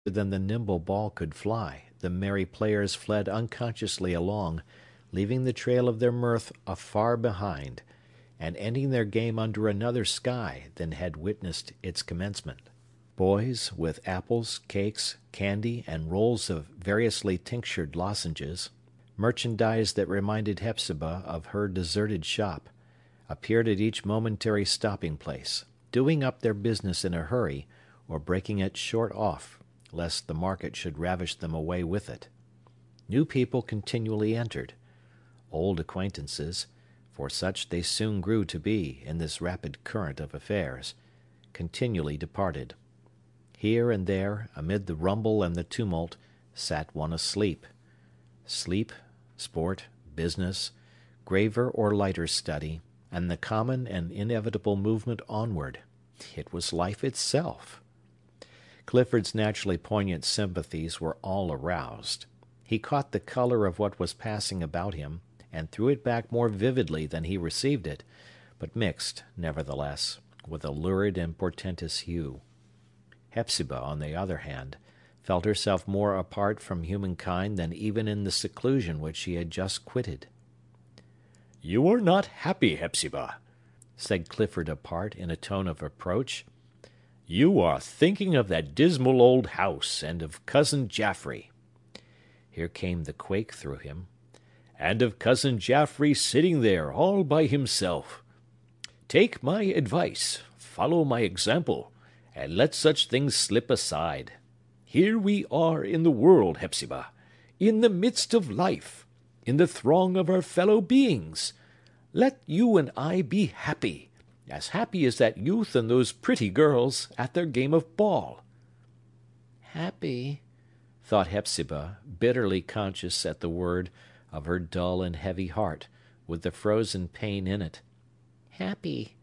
than the nimble ball could fly, the merry players fled unconsciously along, leaving the trail of their mirth afar behind, and ending their game under another sky than had witnessed its commencement. Boys, with apples, cakes, candy, and rolls of variously tinctured lozenges, merchandise that reminded Hepzibah of her deserted shop, appeared at each momentary stopping-place, doing up their business in a hurry, or breaking it short off, lest the market should ravish them away with it. New people continually entered. Old acquaintances, for such they soon grew to be in this rapid current of affairs, continually departed. Here and there, amid the rumble and the tumult, sat one asleep. Sleep, sport, business, graver or lighter study, and the common and inevitable movement onward. It was life itself. Clifford's naturally poignant sympathies were all aroused. He caught the color of what was passing about him, and threw it back more vividly than he received it, but mixed, nevertheless, with a lurid and portentous hue. Hepzibah, on the other hand, felt herself more apart from humankind than even in the seclusion which she had just quitted. "You are not happy, Hepzibah," said Clifford apart in a tone of reproach. "You are thinking of that dismal old house, and of cousin Jaffrey." Here came the quake through him. "And of cousin Jaffrey sitting there all by himself. Take my advice, follow my example, and let such things slip aside. Here we are in the world, Hepzibah, in the midst of life, in the throng of our fellow beings. Let you and I be happy as that youth and those pretty girls at their game of ball." "Happy," thought Hepzibah, bitterly conscious at the word of her dull and heavy heart, with the frozen pain in it. "Happy!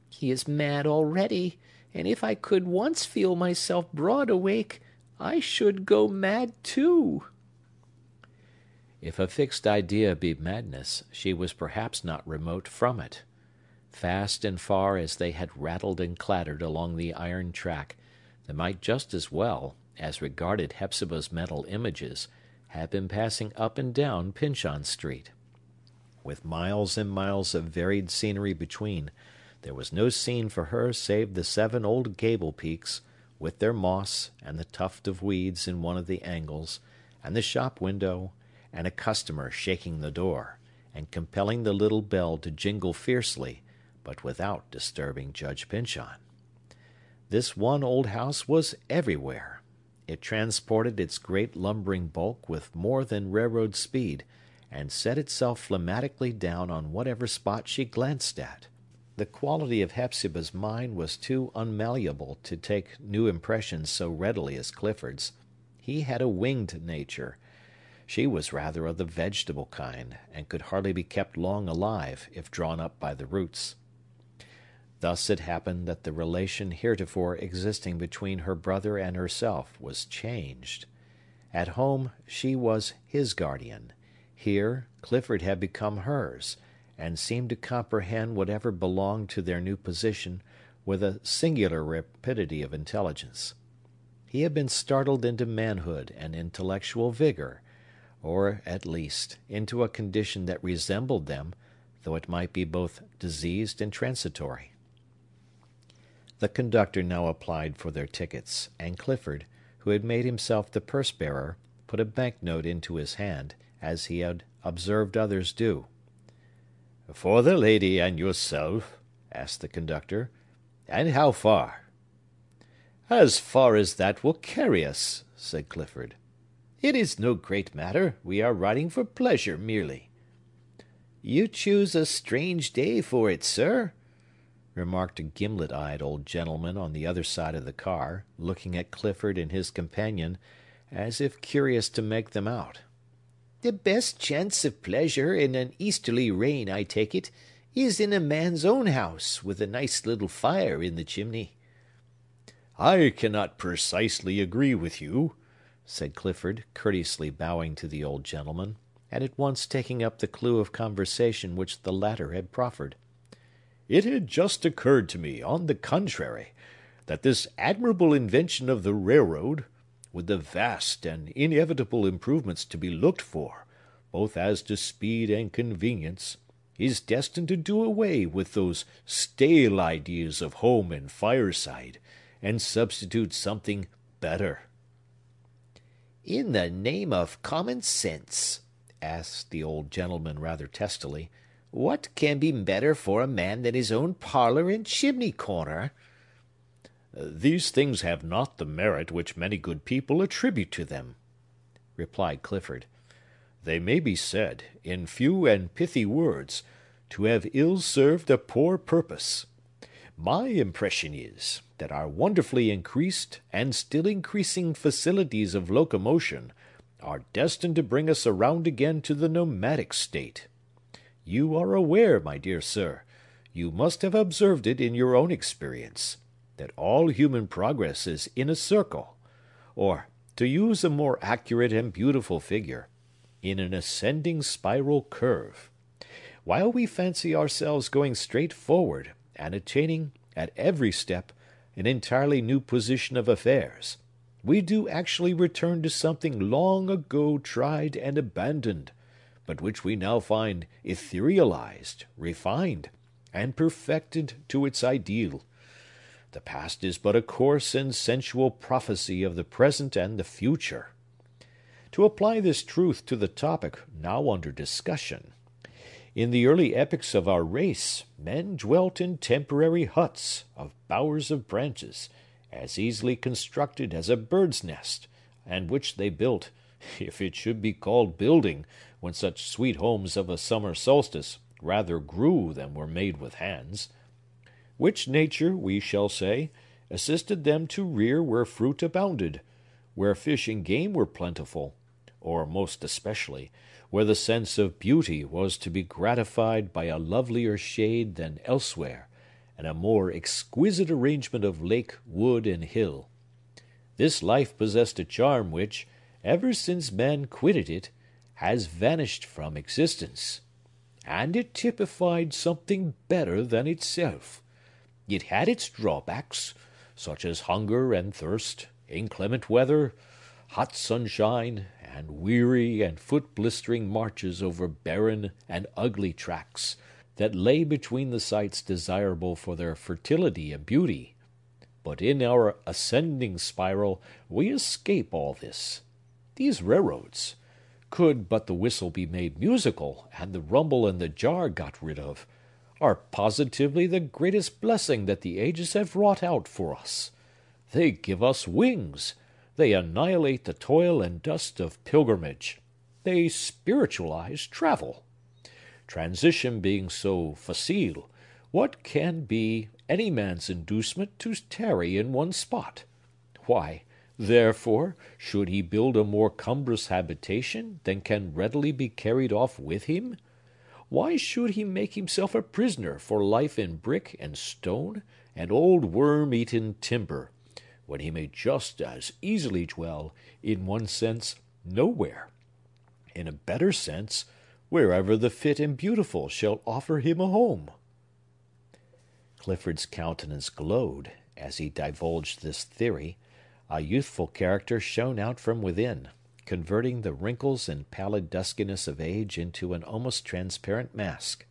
He is mad already, and if I could once feel myself broad awake, I should go mad too." If a fixed idea be madness, she was perhaps not remote from it. Fast and far as they had rattled and clattered along the iron track, they might just as well, as regarded Hepzibah's mental images, have been passing up and down Pyncheon Street. With miles and miles of varied scenery between, there was no scene for her save the 7 old gable peaks, with their moss, and the tuft of weeds in one of the angles, and the shop window, and a customer shaking the door, and compelling the little bell to jingle fiercely, but without disturbing Judge Pyncheon. This one old house was everywhere. It transported its great lumbering bulk with more than railroad speed, and set itself phlegmatically down on whatever spot she glanced at. The quality of Hepzibah's mind was too unmalleable to take new impressions so readily as Clifford's. He had a winged nature. She was rather of the vegetable kind, and could hardly be kept long alive, if drawn up by the roots. Thus it happened that the relation heretofore existing between her brother and herself was changed. At home she was his guardian. Here Clifford had become hers, and seemed to comprehend whatever belonged to their new position with a singular rapidity of intelligence. He had been startled into manhood and intellectual vigor, or, at least, into a condition that resembled them, though it might be both diseased and transitory. The conductor now applied for their tickets, and Clifford, who had made himself the purse-bearer, put a bank-note into his hand, as he had observed others do. "For the lady and yourself?" asked the conductor. "And how far?" "As far as that will carry us," said Clifford. "It is no great matter. We are riding for pleasure merely." "You choose a strange day for it, sir," remarked a gimlet-eyed old gentleman on the other side of the car, looking at Clifford and his companion, as if curious to make them out. "The best chance of pleasure in an easterly rain, I take it, is in a man's own house, with a nice little fire in the chimney." "I cannot precisely agree with you," said Clifford, courteously bowing to the old gentleman, and at once taking up the clue of conversation which the latter had proffered. "It had just occurred to me, on the contrary, that this admirable invention of the railroad, with the vast and inevitable improvements to be looked for, both as to speed and convenience, is destined to do away with those stale ideas of home and fireside, and substitute something better." "In the name of common sense," asked the old gentleman rather testily, "what can be better for a man than his own parlor and chimney corner?" "These things have not the merit which many good people attribute to them," replied Clifford. "They may be said, in few and pithy words, to have ill served a poor purpose. My impression is, that our wonderfully increased and still increasing facilities of locomotion are destined to bring us around again to the nomadic state. You are aware, my dear sir, you must have observed it in your own experience, that all human progress is in a circle, or, to use a more accurate and beautiful figure, in an ascending spiral curve. While we fancy ourselves going straight forward, and attaining, at every step, an entirely new position of affairs, we do actually return to something long ago tried and abandoned, but which we now find etherealized, refined, and perfected to its ideal. The past is but a coarse and sensual prophecy of the present and the future. To apply this truth to the topic now under discussion, in the early epochs of our race, men dwelt in temporary huts of bowers of branches, as easily constructed as a bird's nest, and which they built, if it should be called building, when such sweet homes of a summer solstice rather grew than were made with hands; which nature, we shall say, assisted them to rear where fruit abounded, where fish and game were plentiful, or, most especially, where the sense of beauty was to be gratified by a lovelier shade than elsewhere, and a more exquisite arrangement of lake, wood, and hill. This life possessed a charm which, ever since man quitted it, has vanished from existence. And it typified something better than itself. It had its drawbacks, such as hunger and thirst, inclement weather, hot sunshine, and weary and foot-blistering marches over barren and ugly tracts, that lay between the sites desirable for their fertility and beauty. But in our ascending spiral we escape all this. These railroads, could but the whistle be made musical, and the rumble and the jar got rid of, are positively the greatest blessing that the ages have wrought out for us. They give us wings. They annihilate the toil and dust of pilgrimage. They spiritualize travel. Transition being so facile, what can be any man's inducement to tarry in one spot? Why, therefore, should he build a more cumbrous habitation than can readily be carried off with him? Why should he make himself a prisoner for life in brick and stone and old worm-eaten timber, when he may just as easily dwell, in one sense, nowhere; in a better sense, wherever the fit and beautiful shall offer him a home? Clifford's countenance glowed, as he divulged this theory. A youthful character shone out from within, converting the wrinkles and pallid duskiness of age into an almost transparent mask.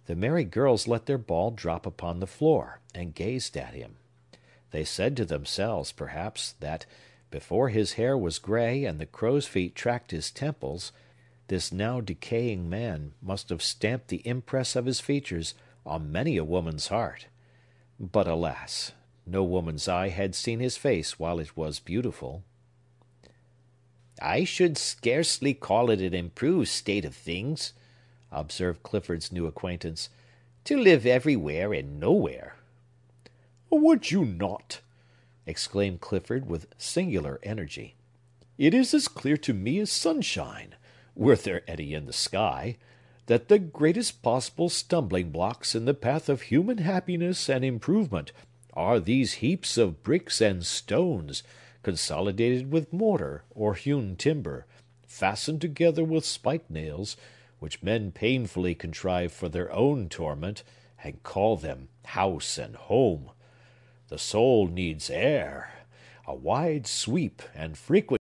The merry girls let their ball drop upon the floor, and gazed at him. They said to themselves, perhaps, that, before his hair was gray and the crow's feet tracked his temples, this now decaying man must have stamped the impress of his features on many a woman's heart. But, alas, no woman's eye had seen his face while it was beautiful. "I should scarcely call it an improved state of things," observed Clifford's new acquaintance, "to live everywhere and nowhere." "Would you not?" exclaimed Clifford with singular energy. "It is as clear to me as sunshine, were there any in the sky, that the greatest possible stumbling blocks in the path of human happiness and improvement are these heaps of bricks and stones, consolidated with mortar or hewn timber, fastened together with spike-nails, which men painfully contrive for their own torment, and call them house and home. The soul needs air. A wide sweep and frequent